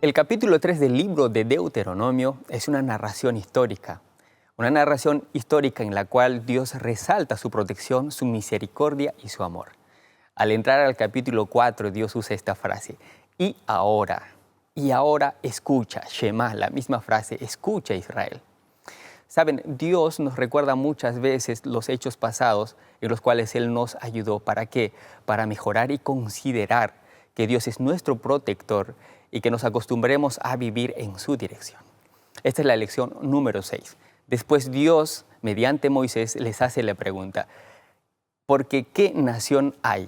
El capítulo 3 del libro de Deuteronomio es una narración histórica en la cual Dios resalta su protección, su misericordia y su amor. Al entrar al capítulo 4, Dios usa esta frase, y ahora escucha, Shema, la misma frase, escucha Israel. Saben, Dios nos recuerda muchas veces los hechos pasados en los cuales Él nos ayudó. ¿Para qué? Para mejorar y considerar que Dios es nuestro protector y que nos acostumbremos a vivir en su dirección. Esta es la lección número 6. Después Dios, mediante Moisés, les hace la pregunta, porque ¿qué nación hay?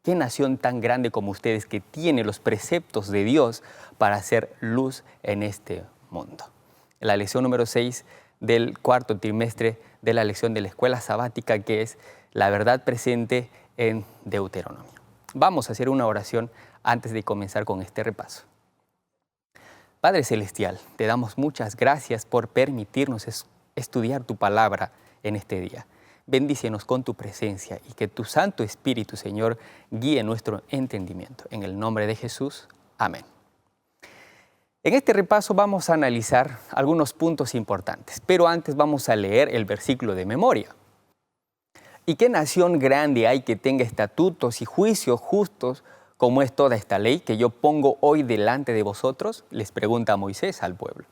¿Qué nación tan grande como ustedes que tiene los preceptos de Dios para hacer luz en este mundo? La lección número 6 del cuarto trimestre de la lección de la escuela sabática, que es la verdad presente en Deuteronomio. Vamos a hacer una oración antes de comenzar con este repaso. Padre Celestial, te damos muchas gracias por permitirnos estudiar tu palabra en este día. Bendícenos con tu presencia y que tu Santo Espíritu, Señor, guíe nuestro entendimiento. En el nombre de Jesús, amén. En este repaso vamos a analizar algunos puntos importantes, pero antes vamos a leer el versículo de memoria. ¿Y qué nación grande hay que tenga estatutos y juicios justos como es toda esta ley que yo pongo hoy delante de vosotros? Les pregunta Moisés al pueblo.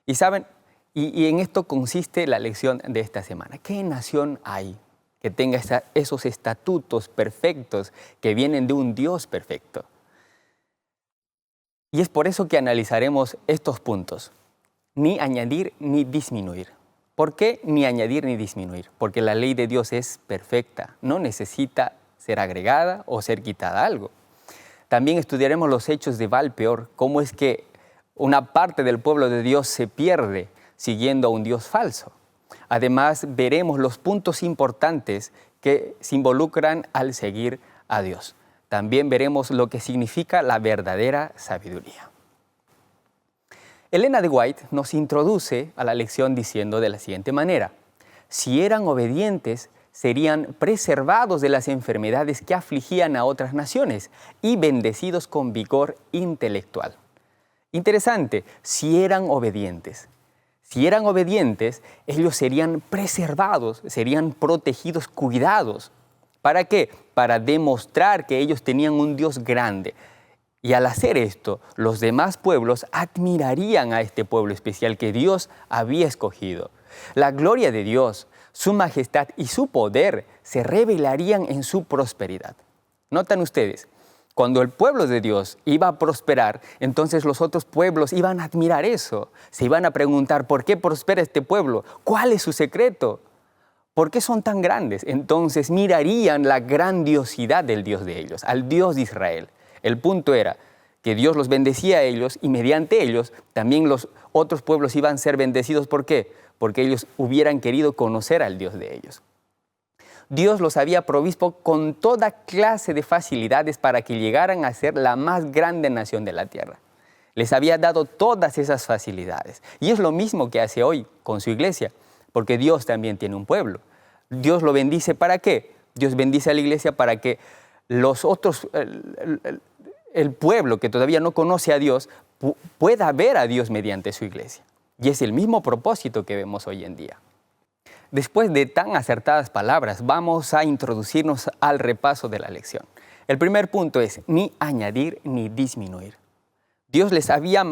Y saben, y en esto consiste la lección de esta semana. ¿Qué nación hay que tenga esos estatutos perfectos que vienen de un Dios perfecto? Y es por eso que analizaremos estos puntos. Ni añadir ni disminuir. ¿Por qué ni añadir ni disminuir? Porque la ley de Dios es perfecta, no necesita ser agregada o ser quitada algo. También estudiaremos los hechos de Baal-peor, cómo es que una parte del pueblo de Dios se pierde siguiendo a un Dios falso. Además, veremos los puntos importantes que se involucran al seguir a Dios. También veremos lo que significa la verdadera sabiduría. Elena de White nos introduce a la lección diciendo de la siguiente manera: si eran obedientes, serían preservados de las enfermedades que afligían a otras naciones y bendecidos con vigor intelectual. Interesante, si eran obedientes. Si eran obedientes, ellos serían preservados, serían protegidos, cuidados. ¿Para qué? Para demostrar que ellos tenían un Dios grande. Y al hacer esto, los demás pueblos admirarían a este pueblo especial que Dios había escogido. La gloria de Dios, su majestad y su poder se revelarían en su prosperidad. Notan ustedes, cuando el pueblo de Dios iba a prosperar, entonces los otros pueblos iban a admirar eso. Se iban a preguntar, ¿por qué prospera este pueblo? ¿Cuál es su secreto? ¿Por qué son tan grandes? Entonces mirarían la grandiosidad del Dios de ellos, al Dios de Israel. El punto era que Dios los bendecía a ellos y mediante ellos también los otros pueblos iban a ser bendecidos. ¿Por qué? Porque ellos hubieran querido conocer al Dios de ellos. Dios los había provisto con toda clase de facilidades para que llegaran a ser la más grande nación de la tierra. Les había dado todas esas facilidades. Y es lo mismo que hace hoy con su iglesia, porque Dios también tiene un pueblo. Dios lo bendice ¿para qué? Dios bendice a la iglesia para que los otros, el pueblo que todavía no conoce a Dios, pueda ver a Dios mediante su iglesia. Y es el mismo propósito que vemos hoy en día. Después de tan acertadas palabras, vamos a introducirnos al repaso de la lección. El primer punto es ni añadir ni disminuir. Dios le había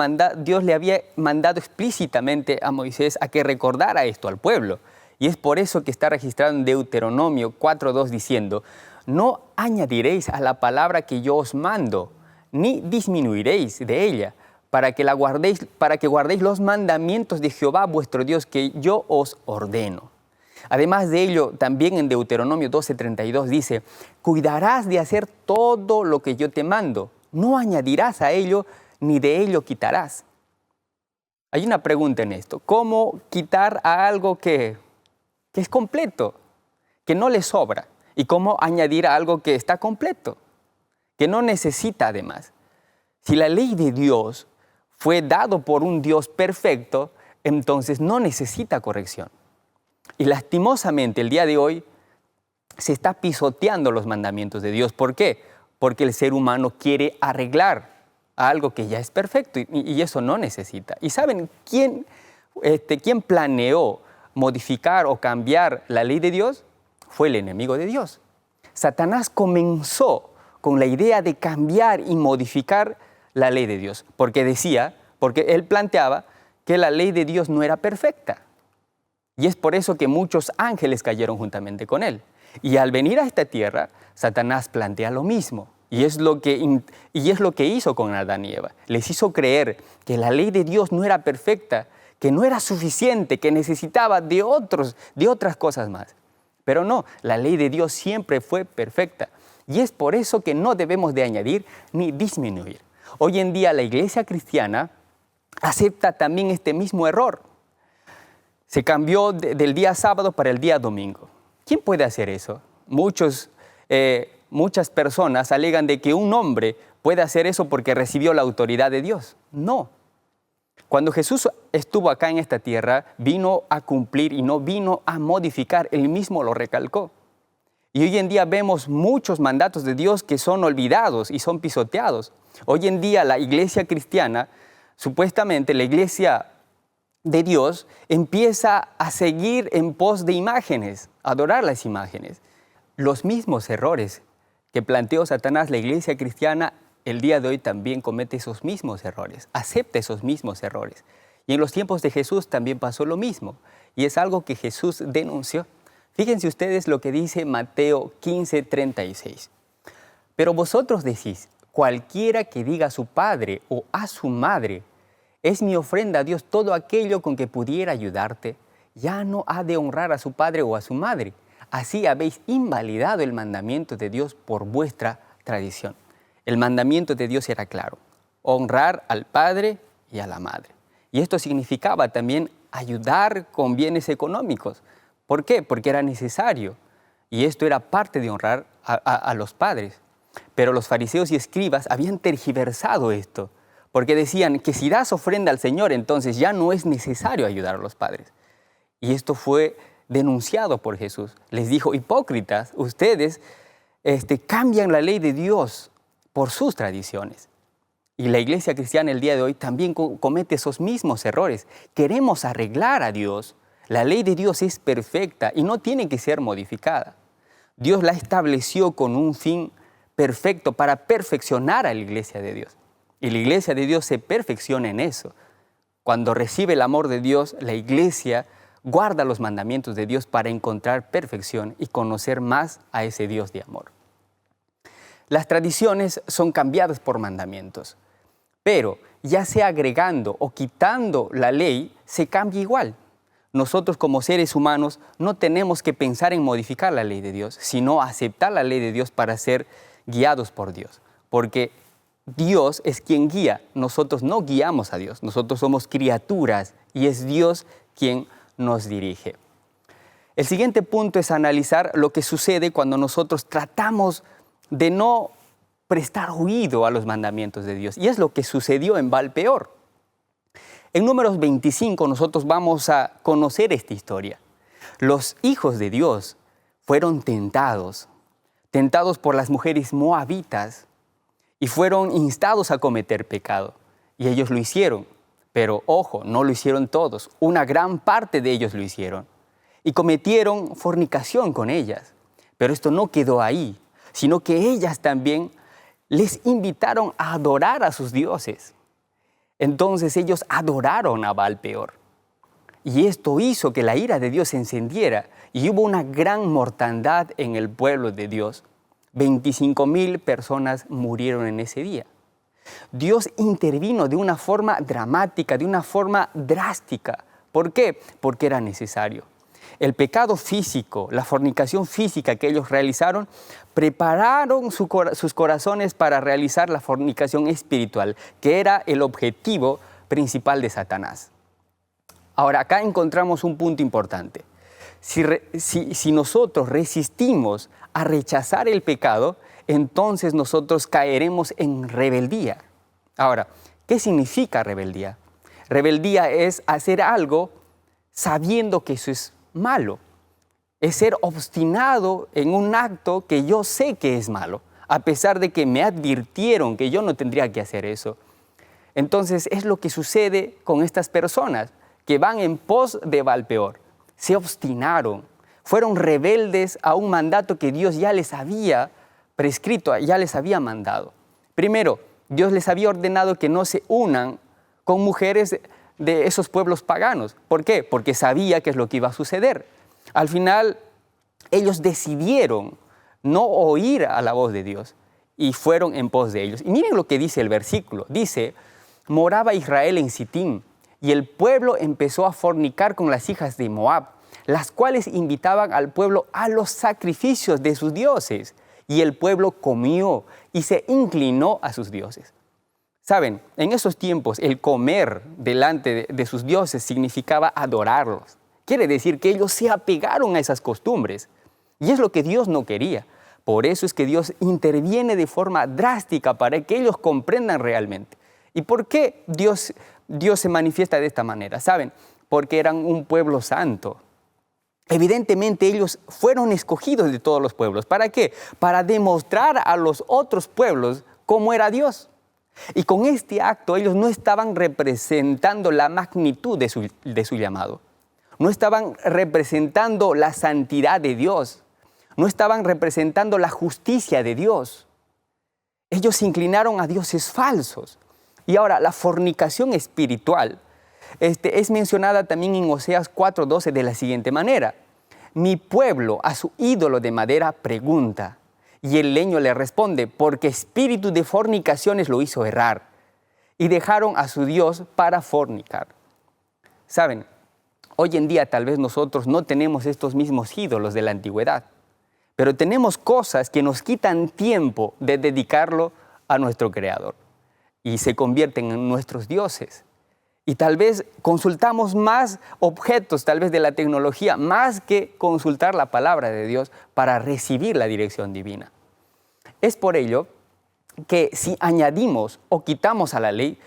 mandado explícitamente a Moisés a que recordara esto al pueblo. Y es por eso que está registrado en Deuteronomio 4:2 diciendo: no añadiréis a la palabra que yo os mando, ni disminuiréis de ella, para que guardéis los mandamientos de Jehová vuestro Dios que yo os ordeno. Además de ello, también en Deuteronomio 12:32 dice: cuidarás de hacer todo lo que yo te mando, no añadirás a ello ni de ello quitarás. Hay una pregunta en esto: ¿cómo quitar a algo que es completo, que no le sobra? ¿Y cómo añadir a algo que está completo, que no necesita además? Si la ley de Dios fue dado por un Dios perfecto, entonces no necesita corrección. Y lastimosamente el día de hoy se está pisoteando los mandamientos de Dios. ¿Por qué? Porque el ser humano quiere arreglar a algo que ya es perfecto y eso no necesita. ¿Y saben quién planeó modificar o cambiar la ley de Dios? Fue el enemigo de Dios. Satanás comenzó con la idea de cambiar y modificar la ley de Dios, porque él planteaba que la ley de Dios no era perfecta. Y es por eso que muchos ángeles cayeron juntamente con él. Y al venir a esta tierra, Satanás plantea lo mismo. Y es lo que hizo con Adán y Eva. Les hizo creer que la ley de Dios no era perfecta, que no era suficiente, que necesitaba de otras cosas más. Pero no, la ley de Dios siempre fue perfecta. Y es por eso que no debemos de añadir ni disminuir. Hoy en día la iglesia cristiana acepta también este mismo error. Se cambió del día sábado para el día domingo. ¿Quién puede hacer eso? Muchas personas alegan de que un hombre puede hacer eso porque recibió la autoridad de Dios. No. Cuando Jesús estuvo acá en esta tierra, vino a cumplir y no vino a modificar. Él mismo lo recalcó. Y hoy en día vemos muchos mandatos de Dios que son olvidados y son pisoteados. Hoy en día la iglesia cristiana, supuestamente la iglesia de Dios, empieza a seguir en pos de imágenes, a adorar las imágenes. Los mismos errores que planteó Satanás, la iglesia cristiana el día de hoy también comete esos mismos errores, acepta esos mismos errores. Y en los tiempos de Jesús también pasó lo mismo. Y es algo que Jesús denunció. Fíjense ustedes lo que dice Mateo 15:36. Pero vosotros decís, cualquiera que diga a su padre o a su madre, es mi ofrenda a Dios todo aquello con que pudiera ayudarte, ya no ha de honrar a su padre o a su madre. Así habéis invalidado el mandamiento de Dios por vuestra tradición. El mandamiento de Dios era claro, honrar al padre y a la madre. Y esto significaba también ayudar con bienes económicos. ¿Por qué? Porque era necesario. Y esto era parte de honrar a los padres. Pero los fariseos y escribas habían tergiversado esto, porque decían que si das ofrenda al Señor, entonces ya no es necesario ayudar a los padres. Y esto fue denunciado por Jesús. Les dijo, hipócritas, ustedes cambian la ley de Dios por sus tradiciones. Y la iglesia cristiana el día de hoy también comete esos mismos errores. Queremos arreglar a Dios. La ley de Dios es perfecta y no tiene que ser modificada. Dios la estableció con un fin perfecto para perfeccionar a la iglesia de Dios. Y la iglesia de Dios se perfecciona en eso. Cuando recibe el amor de Dios, la iglesia guarda los mandamientos de Dios para encontrar perfección y conocer más a ese Dios de amor. Las tradiciones son cambiadas por mandamientos, pero ya sea agregando o quitando la ley, se cambia igual. Nosotros como seres humanos no tenemos que pensar en modificar la ley de Dios, sino aceptar la ley de Dios para ser guiados por Dios. Porque Dios es quien guía, nosotros no guiamos a Dios, nosotros somos criaturas y es Dios quien nos dirige. El siguiente punto es analizar lo que sucede cuando nosotros tratamos de no prestar oído a los mandamientos de Dios. Y es lo que sucedió en Baal-peor. En Números 25 nosotros vamos a conocer esta historia. Los hijos de Dios fueron tentados por las mujeres moabitas y fueron instados a cometer pecado. Y ellos lo hicieron. Pero ojo, no lo hicieron todos. Una gran parte de ellos lo hicieron. Y cometieron fornicación con ellas. Pero esto no quedó ahí, sino que ellas también les invitaron a adorar a sus dioses. Entonces ellos adoraron a Baal-peor. Y esto hizo que la ira de Dios se encendiera y hubo una gran mortandad en el pueblo de Dios. 25,000 personas murieron en ese día. Dios intervino de una forma dramática, de una forma drástica. ¿Por qué? Porque era necesario. El pecado físico, la fornicación física que ellos realizaron, prepararon sus corazones para realizar la fornicación espiritual, que era el objetivo principal de Satanás. Ahora, acá encontramos un punto importante. Si nosotros resistimos a rechazar el pecado, entonces nosotros caeremos en rebeldía. Ahora, ¿qué significa rebeldía? Rebeldía es hacer algo sabiendo que eso es malo. Es ser obstinado en un acto que yo sé que es malo, a pesar de que me advirtieron que yo no tendría que hacer eso. Entonces es lo que sucede con estas personas que van en pos de Baal-peor. Se obstinaron, fueron rebeldes a un mandato que Dios ya les había prescrito, ya les había mandado. Primero, Dios les había ordenado que no se unan con mujeres de esos pueblos paganos. ¿Por qué? Porque sabía qué es lo que iba a suceder. Al final, ellos decidieron no oír a la voz de Dios y fueron en pos de ellos. Y miren lo que dice el versículo. Dice, moraba Israel en Sitín y el pueblo empezó a fornicar con las hijas de Moab, las cuales invitaban al pueblo a los sacrificios de sus dioses. Y el pueblo comió y se inclinó a sus dioses. Saben, en esos tiempos el comer delante de sus dioses significaba adorarlos. Quiere decir que ellos se apegaron a esas costumbres. Y es lo que Dios no quería. Por eso es que Dios interviene de forma drástica para que ellos comprendan realmente. ¿Y por qué Dios se manifiesta de esta manera? ¿Saben? Porque eran un pueblo santo. Evidentemente ellos fueron escogidos de todos los pueblos. ¿Para qué? Para demostrar a los otros pueblos cómo era Dios. Y con este acto ellos no estaban representando la magnitud de su llamado. No estaban representando la santidad de Dios. No estaban representando la justicia de Dios. Ellos se inclinaron a dioses falsos. Y ahora la fornicación espiritual es mencionada también en Oseas 4:12 de la siguiente manera. Mi pueblo a su ídolo de madera pregunta, y el leño le responde, porque espíritu de fornicaciones lo hizo errar, y dejaron a su Dios para fornicar. Saben, hoy en día tal vez nosotros no tenemos estos mismos ídolos de la antigüedad, pero tenemos cosas que nos quitan tiempo de dedicarlo a nuestro Creador, y se convierten en nuestros dioses. Y tal vez consultamos más objetos, tal vez de la tecnología, más que consultar la palabra de Dios para recibir la dirección divina. Es por ello que si añadimos o quitamos a la ley,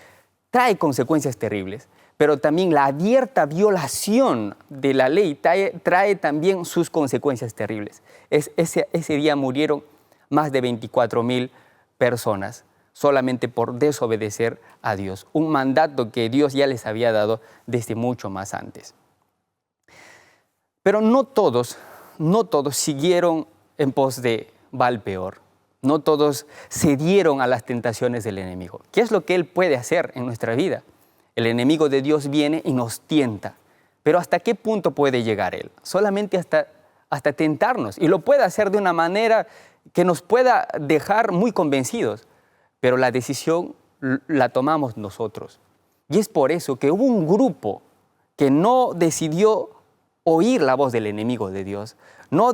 trae consecuencias terribles. Pero también la abierta violación de la ley trae también sus consecuencias terribles. Ese día murieron más de 24,000 personas. Solamente por desobedecer a Dios, un mandato que Dios ya les había dado desde mucho más antes. Pero no todos siguieron en pos de Baal-peor. No todos cedieron a las tentaciones del enemigo. ¿Qué es lo que él puede hacer en nuestra vida? El enemigo de Dios viene y nos tienta. Pero ¿hasta qué punto puede llegar él? Solamente hasta tentarnos. Y lo puede hacer de una manera que nos pueda dejar muy convencidos. Pero la decisión la tomamos nosotros. Y es por eso que hubo un grupo que no decidió oír la voz del enemigo de Dios. No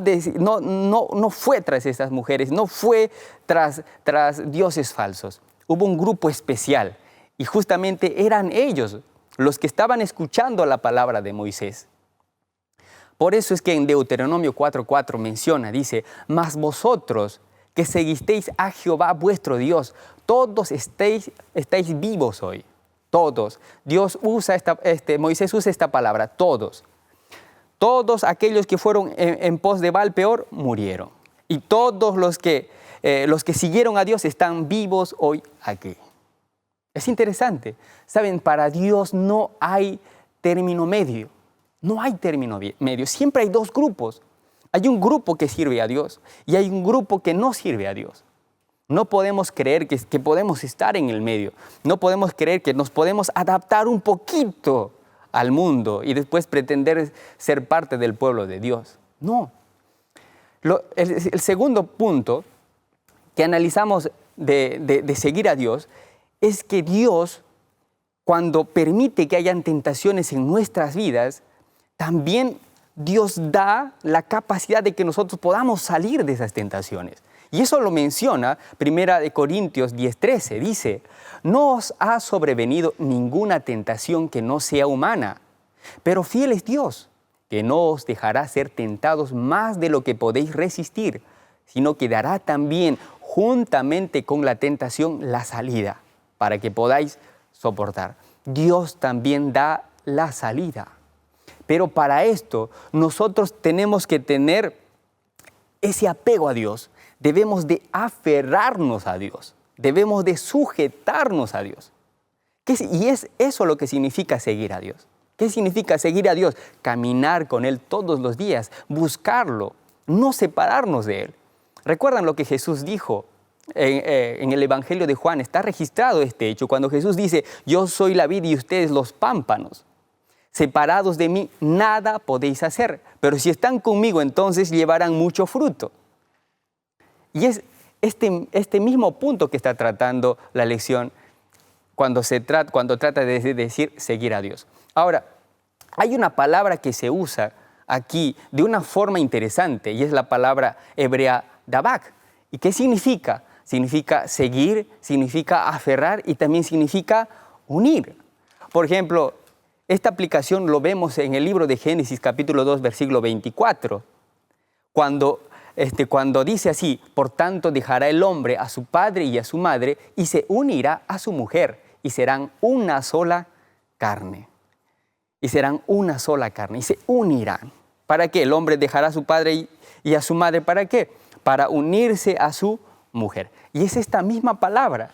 fue tras estas mujeres, no fue tras dioses falsos. Hubo un grupo especial y justamente eran ellos los que estaban escuchando la palabra de Moisés. Por eso es que en Deuteronomio 4:4 menciona, dice, mas vosotros que seguisteis a Jehová vuestro Dios, todos estáis vivos hoy. Todos. Moisés usa esta palabra, todos. Todos aquellos que fueron en pos de Baal-peor murieron. Y todos los que siguieron a Dios están vivos hoy aquí. Es interesante. Saben, para Dios no hay término medio. No hay término medio. Siempre hay dos grupos. Hay un grupo que sirve a Dios y hay un grupo que no sirve a Dios. No podemos creer que podemos estar en el medio. No podemos creer que nos podemos adaptar un poquito al mundo y después pretender ser parte del pueblo de Dios. No. El segundo punto que analizamos de seguir a Dios es que Dios, cuando permite que hayan tentaciones en nuestras vidas, también Dios da la capacidad de que nosotros podamos salir de esas tentaciones. Y eso lo menciona 1 Corintios 10:13. Dice, no os ha sobrevenido ninguna tentación que no sea humana, pero fiel es Dios, que no os dejará ser tentados más de lo que podéis resistir, sino que dará también juntamente con la tentación la salida, para que podáis soportar. Dios también da la salida. Pero para esto nosotros tenemos que tener ese apego a Dios. Debemos de aferrarnos a Dios. Debemos de sujetarnos a Dios. Y es eso lo que significa seguir a Dios. ¿Qué significa seguir a Dios? Caminar con Él todos los días, buscarlo, no separarnos de Él. ¿Recuerdan lo que Jesús dijo en el Evangelio de Juan? Está registrado este hecho, cuando Jesús dice, yo soy la vid y ustedes los pámpanos. Separados de mí, nada podéis hacer, pero si están conmigo, entonces llevarán mucho fruto. Y es este mismo punto que está tratando la lección cuando trata de decir seguir a Dios. Ahora, hay una palabra que se usa aquí de una forma interesante y es la palabra hebrea dabak. ¿Y qué significa? Significa seguir, significa aferrar y también significa unir. Por ejemplo, esta aplicación lo vemos en el libro de Génesis capítulo 2 versículo 24, cuando dice así, por tanto dejará el hombre a su padre y a su madre y se unirá a su mujer y serán una sola carne. Y serán una sola carne y se unirán. ¿Para qué? El hombre dejará a su padre y a su madre. ¿Para qué? Para unirse a su mujer. Y es esta misma palabra.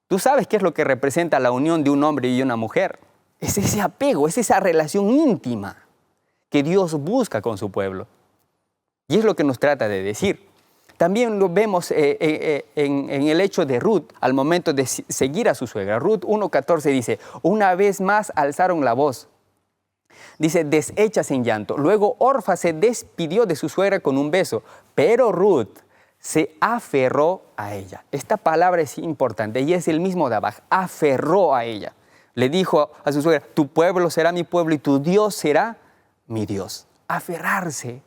Tú sabes qué es lo que representa la unión de un hombre y una mujer. Es ese apego, es esa relación íntima que Dios busca con su pueblo. Y es lo que nos trata de decir. También lo vemos en el hecho de Ruth al momento de seguir a su suegra. Ruth 1:14 dice, una vez más alzaron la voz. Dice, deshechas en llanto. Luego Orfa se despidió de su suegra con un beso, pero Ruth se aferró a ella. Esta palabra es importante y es el mismo Dabaj, aferró a ella. Le dijo a su suegra, tu pueblo será mi pueblo y tu Dios será mi Dios. Aferrarse,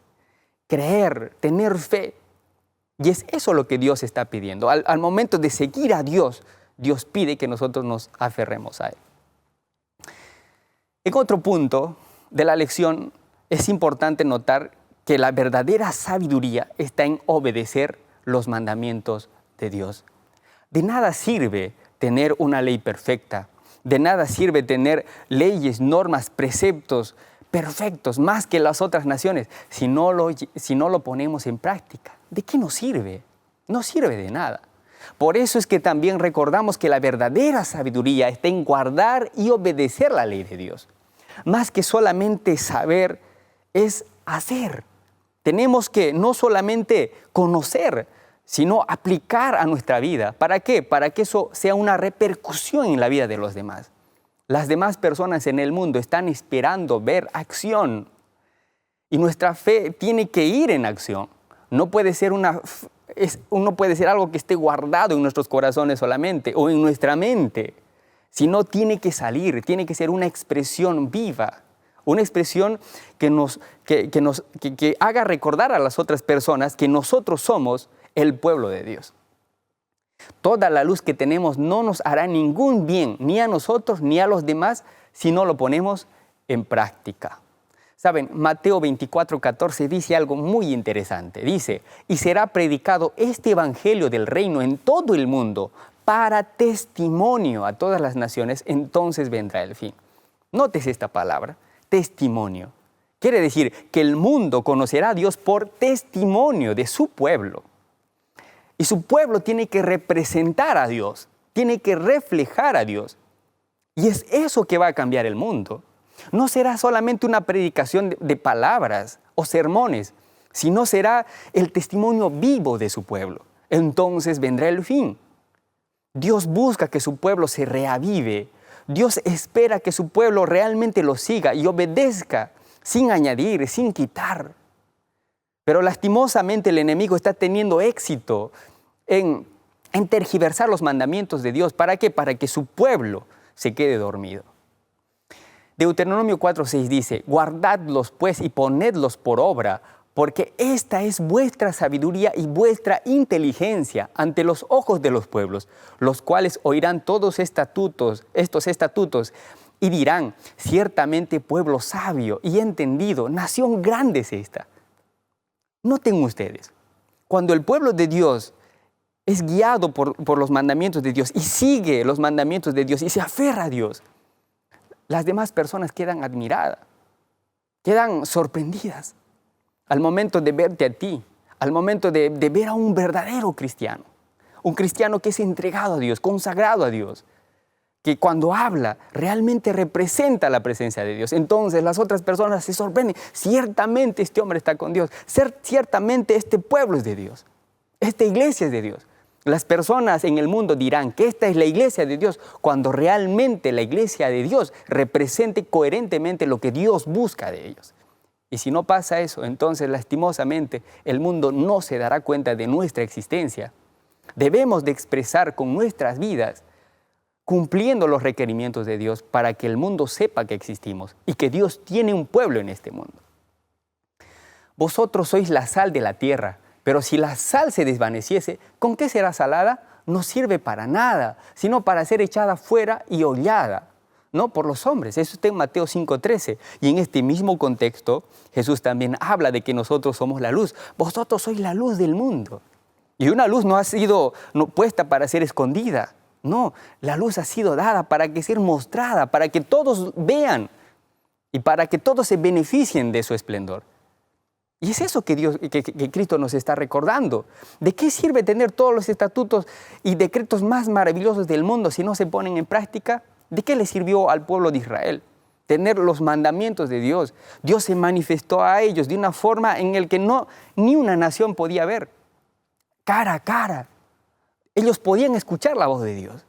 creer, tener fe. Y es eso lo que Dios está pidiendo. Al momento de seguir a Dios, Dios pide que nosotros nos aferremos a Él. En otro punto de la lección es importante notar que la verdadera sabiduría está en obedecer los mandamientos de Dios. De nada sirve tener una ley perfecta. De nada sirve tener leyes, normas, preceptos perfectos, más que las otras naciones, si no lo ponemos en práctica. ¿De qué nos sirve? No sirve de nada. Por eso es que también recordamos que la verdadera sabiduría está en guardar y obedecer la ley de Dios. Más que solamente saber, es hacer. Tenemos que no solamente conocer, sino aplicar a nuestra vida. ¿Para qué? Para que eso sea una repercusión en la vida de los demás. Las demás personas en el mundo están esperando ver acción. Y nuestra fe tiene que ir en acción. No puede ser algo que esté guardado en nuestros corazones solamente o en nuestra mente, sino tiene que salir, tiene que ser una expresión viva, una expresión que haga recordar a las otras personas que nosotros somos el pueblo de Dios. Toda la luz que tenemos no nos hará ningún bien, ni a nosotros ni a los demás, si no lo ponemos en práctica. Saben, Mateo 24:14 dice algo muy interesante. Dice, y será predicado este evangelio del reino en todo el mundo para testimonio a todas las naciones, entonces vendrá el fin. Nótese esta palabra, testimonio. Quiere decir que el mundo conocerá a Dios por testimonio de su pueblo. Y su pueblo tiene que representar a Dios, tiene que reflejar a Dios. Y es eso que va a cambiar el mundo. No será solamente una predicación de palabras o sermones, sino será el testimonio vivo de su pueblo. Entonces vendrá el fin. Dios busca que su pueblo se reavive. Dios espera que su pueblo realmente lo siga y obedezca sin añadir, sin quitar. Pero lastimosamente el enemigo está teniendo éxito en tergiversar los mandamientos de Dios. ¿Para qué? Para que su pueblo se quede dormido. Deuteronomio 4:6 dice, guardadlos pues y ponedlos por obra, porque esta es vuestra sabiduría y vuestra inteligencia ante los ojos de los pueblos, los cuales oirán todos estos estatutos y dirán, ciertamente pueblo sabio y entendido, nación grande es esta. Noten ustedes, cuando el pueblo de Dios es guiado por los mandamientos de Dios y sigue los mandamientos de Dios y se aferra a Dios, las demás personas quedan admiradas, quedan sorprendidas al momento de verte a ti, al momento de ver a un verdadero cristiano, un cristiano que es entregado a Dios, consagrado a Dios, que cuando habla realmente representa la presencia de Dios. Entonces las otras personas se sorprenden. Ciertamente este hombre está con Dios. Ciertamente este pueblo es de Dios. Esta iglesia es de Dios. Las personas en el mundo dirán que esta es la iglesia de Dios, cuando realmente la iglesia de Dios represente coherentemente lo que Dios busca de ellos. Y si no pasa eso, entonces lastimosamente el mundo no se dará cuenta de nuestra existencia. Debemos de expresar con nuestras vidas, cumpliendo los requerimientos de Dios, para que el mundo sepa que existimos y que Dios tiene un pueblo en este mundo. Vosotros sois la sal de la tierra, pero si la sal se desvaneciese, ¿con qué será salada? No sirve para nada, sino para ser echada fuera y hollada, ¿no? Por los hombres. Eso está en Mateo 5:13. Y en este mismo contexto, Jesús también habla de que nosotros somos la luz. Vosotros sois la luz del mundo. Y una luz no ha sido puesta para ser escondida. No, la luz ha sido dada para que sea mostrada, para que todos vean y para que todos se beneficien de su esplendor. Y es eso que Cristo nos está recordando. ¿De qué sirve tener todos los estatutos y decretos más maravillosos del mundo si no se ponen en práctica? ¿De qué le sirvió al pueblo de Israel tener los mandamientos de Dios? Dios se manifestó a ellos de una forma en la que ni una nación podía ver, cara a cara. Ellos podían escuchar la voz de Dios.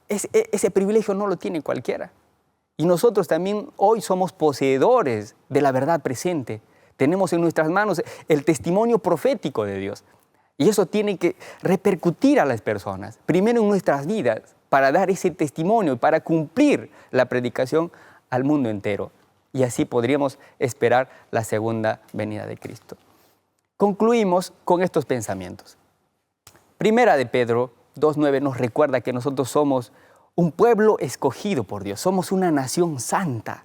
Ese privilegio no lo tiene cualquiera. Y nosotros también hoy somos poseedores de la verdad presente. Tenemos en nuestras manos el testimonio profético de Dios. Y eso tiene que repercutir a las personas, primero en nuestras vidas, para dar ese testimonio y para cumplir la predicación al mundo entero. Y así podríamos esperar la segunda venida de Cristo. Concluimos con estos pensamientos. Primera de Pedro 2:9 nos recuerda que nosotros somos un pueblo escogido por Dios, somos una nación santa,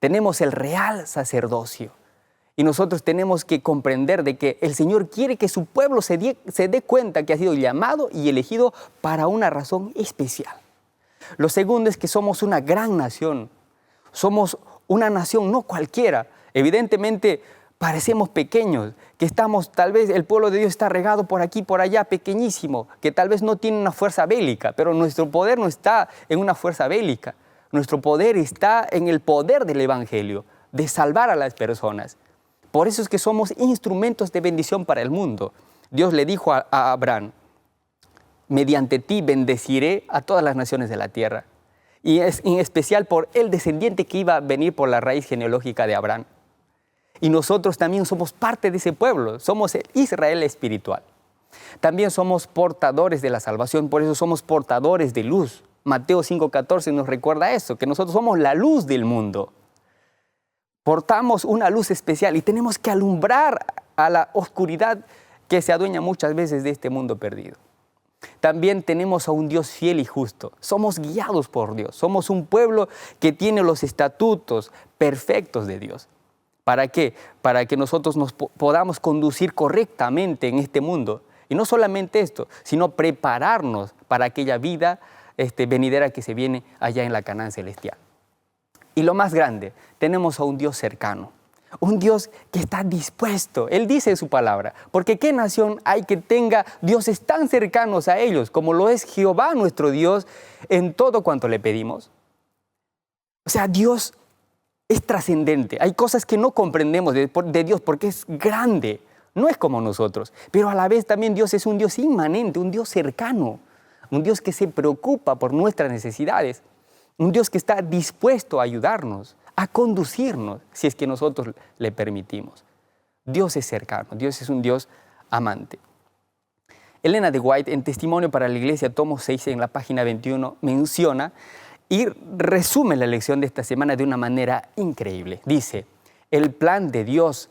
tenemos el real sacerdocio y nosotros tenemos que comprender de que el Señor quiere que su pueblo se dé cuenta que ha sido llamado y elegido para una razón especial. Lo segundo es que somos una gran nación, somos una nación no cualquiera, evidentemente parecemos pequeños, que tal vez el pueblo de Dios está regado por aquí, por allá, pequeñísimo, que tal vez no tiene una fuerza bélica, pero nuestro poder no está en una fuerza bélica. Nuestro poder está en el poder del Evangelio, de salvar a las personas. Por eso es que somos instrumentos de bendición para el mundo. Dios le dijo a Abraham, mediante ti bendeciré a todas las naciones de la tierra. Y es en especial por el descendiente que iba a venir por la raíz genealógica de Abraham. Y nosotros también somos parte de ese pueblo, somos el Israel espiritual. También somos portadores de la salvación, por eso somos portadores de luz. Mateo 5:14 nos recuerda eso, que nosotros somos la luz del mundo. Portamos una luz especial y tenemos que alumbrar a la oscuridad que se adueña muchas veces de este mundo perdido. También tenemos a un Dios fiel y justo. Somos guiados por Dios, somos un pueblo que tiene los estatutos perfectos de Dios. ¿Para qué? Para que nosotros nos podamos conducir correctamente en este mundo. Y no solamente esto, sino prepararnos para aquella vida venidera que se viene allá en la Canaán celestial. Y lo más grande, tenemos a un Dios cercano, un Dios que está dispuesto. Él dice en su palabra, porque ¿qué nación hay que tenga dioses tan cercanos a ellos como lo es Jehová nuestro Dios en todo cuanto le pedimos? O sea, Dios es trascendente. Hay cosas que no comprendemos de Dios porque es grande, no es como nosotros. Pero a la vez también Dios es un Dios inmanente, un Dios cercano, un Dios que se preocupa por nuestras necesidades, un Dios que está dispuesto a ayudarnos, a conducirnos, si es que nosotros le permitimos. Dios es cercano, Dios es un Dios amante. Elena de White, en Testimonio para la Iglesia, tomo 6, en la página 21, menciona y resume la lección de esta semana de una manera increíble. Dice, el plan que Dios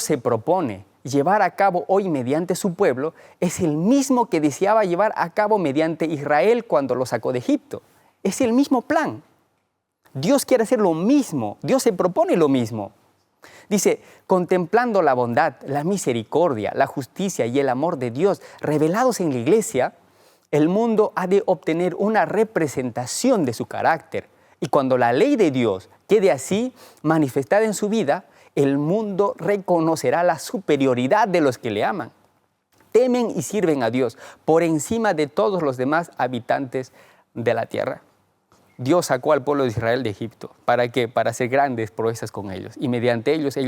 se propone llevar a cabo hoy mediante su pueblo es el mismo que deseaba llevar a cabo mediante Israel cuando lo sacó de Egipto. Es el mismo plan. Dios quiere hacer lo mismo, Dios se propone lo mismo. Dice, contemplando la bondad, la misericordia, la justicia y el amor de Dios revelados en la iglesia, el mundo ha de obtener una representación de su carácter. Y cuando la ley de Dios quede así manifestada en su vida, el mundo reconocerá la superioridad de los que le aman. temen y sirven a Dios por encima de todos los demás habitantes de la tierra. Dios sacó al pueblo de Israel de Egipto. ¿Para qué? Para hacer grandes proezas con ellos. Y mediante ellos,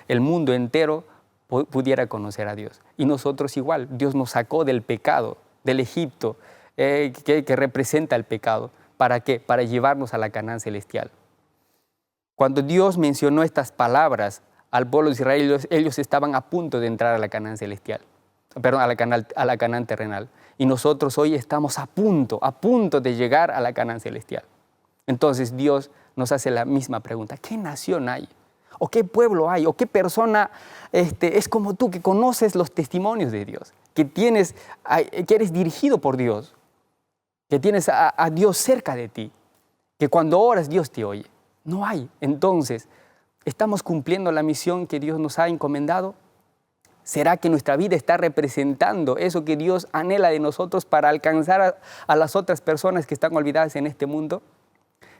el mundo entero pudiera conocer a Dios. Y nosotros igual. Dios nos sacó del pecado, del Egipto, que representa el pecado. ¿Para qué? Para llevarnos a la Canaán celestial. Cuando Dios mencionó estas palabras al pueblo de Israel, ellos estaban a punto de entrar a la Canaán celestial. Perdón, a la Canaán terrenal. Y nosotros hoy estamos a punto de llegar a la Canaán celestial. Entonces Dios nos hace la misma pregunta. ¿Qué nación hay? ¿O qué pueblo hay? ¿O qué persona es como tú, que conoces los testimonios de Dios? Que eres dirigido por Dios. Que tienes a Dios cerca de ti. Que cuando oras Dios te oye. No hay. Entonces, ¿estamos cumpliendo la misión que Dios nos ha encomendado? ¿Será que nuestra vida está representando eso que Dios anhela de nosotros para alcanzar a las otras personas que están olvidadas en este mundo?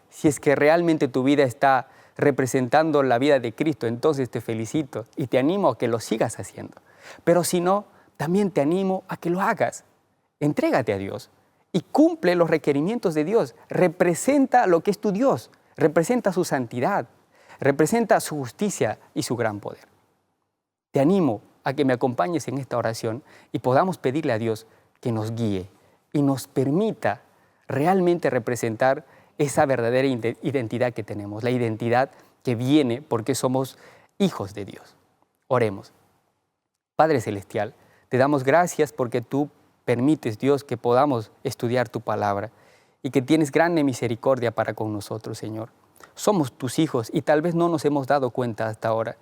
Si es que realmente tu vida está representando la vida de Cristo, entonces te felicito y te animo a que lo sigas haciendo. Pero si no, también te animo a que lo hagas. Entrégate a Dios y cumple los requerimientos de Dios. Representa lo que es tu Dios, representa su santidad, representa su justicia y su gran poder. Te animo a que me acompañes en esta oración y podamos pedirle a Dios que nos guíe y nos permita realmente representar esa verdadera identidad que tenemos, la identidad que viene porque somos hijos de Dios. Oremos. Padre Celestial, te damos gracias porque tú permites, Dios, que podamos estudiar tu palabra y que tienes grande misericordia para con nosotros, Señor. Somos tus hijos y tal vez no nos hemos dado cuenta hasta ahora.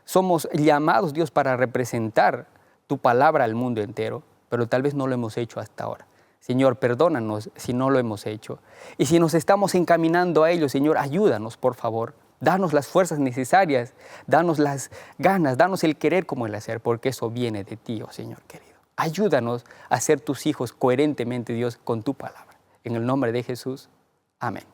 Somos llamados, Dios, para representar tu palabra al mundo entero, pero tal vez no lo hemos hecho hasta ahora. Señor, perdónanos si no lo hemos hecho. Y si nos estamos encaminando a ello, Señor, ayúdanos, por favor. Danos las fuerzas necesarias, danos las ganas, danos el querer como el hacer, porque eso viene de ti, oh Señor querido. Ayúdanos a ser tus hijos coherentemente, Dios, con tu palabra. En el nombre de Jesús, amén.